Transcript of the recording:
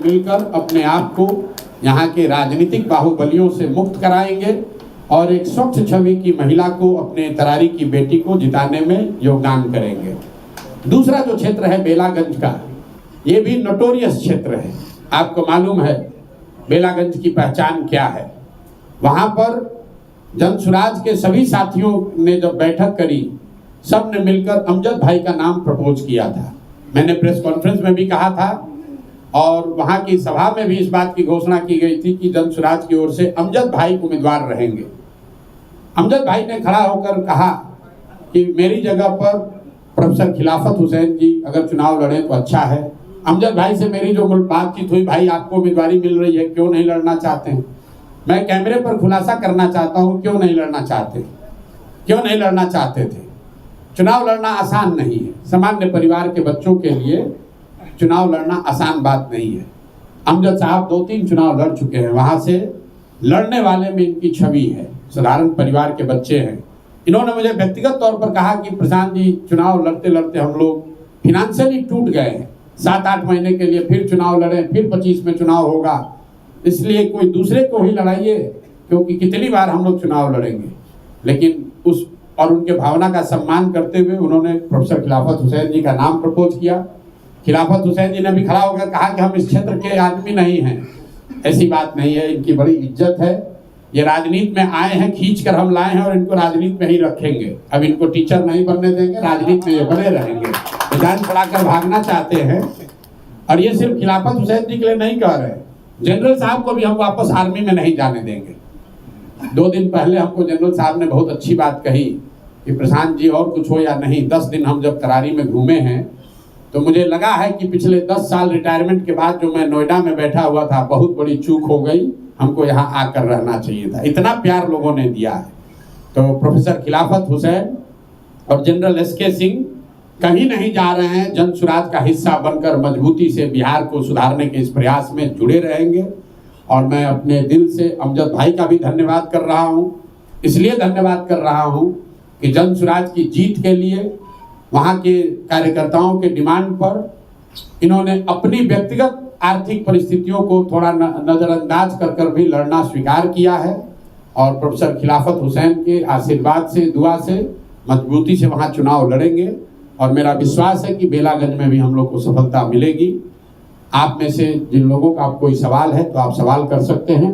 लोग मिलकर अपने आप को यहाँ के राजनीतिक बाहुबलियों से मुक्त कराएंगे और एक स्वच्छ छवि की महिला को, अपने तरारी की बेटी को जिताने में योगदान करेंगे। दूसरा जो क्षेत्र है बेलागंज का, ये भी नोटोरियस क्षेत्र है। आपको मालूम है बेलागंज की पहचान क्या है। वहाँ पर जनसुराज के सभी साथियों ने जब बैठक करी, सब ने मिलकर अमजद भाई का नाम प्रपोज किया था। मैंने प्रेस कॉन्फ्रेंस में भी कहा था और वहाँ की सभा में भी इस बात की घोषणा की गई थी कि जनसुराज की ओर से अमजद भाई उम्मीदवार रहेंगे। अमजद भाई ने खड़ा होकर कहा कि मेरी जगह पर प्रोफेसर खिलाफत हुसैन जी अगर चुनाव लड़े तो अच्छा है। अमजद भाई से मेरी जो बातचीत हुई, भाई आपको उम्मीदवारी मिल रही है, क्यों नहीं लड़ना चाहते हैं? मैं कैमरे पर खुलासा करना चाहता हूँ, क्यों नहीं लड़ना चाहते? क्यों नहीं लड़ना चाहते थे? चुनाव लड़ना आसान नहीं है। सामान्य परिवार के बच्चों के लिए चुनाव लड़ना आसान बात नहीं है। अमजद साहब 2-3 चुनाव लड़ चुके हैं, वहाँ से लड़ने वाले में इनकी छवि है, साधारण परिवार के बच्चे हैं। इन्होंने मुझे व्यक्तिगत तौर पर कहा कि प्रशांत जी, चुनाव लड़ते लड़ते हम लोग फिनेंशियली टूट गए हैं। 7-8 महीने के लिए फिर चुनाव लड़े, फिर 25 में चुनाव होगा, इसलिए कोई दूसरे को ही लड़ाइए, क्योंकि कितनी बार हम लोग चुनाव लड़ेंगे। लेकिन उस और उनके भावना का सम्मान करते हुए उन्होंने प्रोफेसर खिलाफत हुसैन जी का नाम प्रपोज किया। खिलाफत हुसैन जी ने भी खड़ा होकर कहा कि हम इस क्षेत्र के आदमी नहीं हैं। ऐसी बात नहीं है, इनकी बड़ी इज्जत है। ये राजनीति में आए हैं, खींच कर हम लाए हैं और इनको राजनीति में ही रखेंगे। अब इनको टीचर नहीं बनने देंगे, राजनीति में ये बने रहेंगे। जान छुड़ाकर भागना चाहते हैं। और ये सिर्फ खिलाफत हुसैन जी के लिए नहीं कह रहे, जनरल साहब को भी हम वापस आर्मी में नहीं जाने देंगे। 2 दिन पहले हमको जनरल साहब ने बहुत अच्छी बात कही कि प्रशांत जी और कुछ हो या नहीं, 10 दिन हम जब तरारी में घूमे हैं तो मुझे लगा है कि पिछले 10 साल रिटायरमेंट के बाद जो मैं नोएडा में बैठा हुआ था, बहुत बड़ी चूक हो गई, हमको यहाँ आकर रहना चाहिए था। इतना प्यार लोगों ने दिया है। तो प्रोफेसर खिलाफत हुसैन और जनरल एसके सिंह कहीं नहीं जा रहे हैं, जनसुराज का हिस्सा बनकर मजबूती से बिहार को सुधारने के इस प्रयास में जुड़े रहेंगे। और मैं अपने दिल से अमजद भाई का भी धन्यवाद कर रहा हूँ। इसलिए धन्यवाद कर रहा हूँ कि जनसुराज की जीत के लिए वहाँ के कार्यकर्ताओं के डिमांड पर इन्होंने अपनी व्यक्तिगत आर्थिक परिस्थितियों को थोड़ा नज़रअंदाज कर भी लड़ना स्वीकार किया है। और प्रोफेसर खिलाफत हुसैन के आशीर्वाद से, दुआ से मजबूती से वहाँ चुनाव लड़ेंगे। और मेरा विश्वास है कि बेलागंज में भी हम लोग को सफलता मिलेगी। आप में से जिन लोगों का कोई सवाल है तो आप सवाल कर सकते हैं।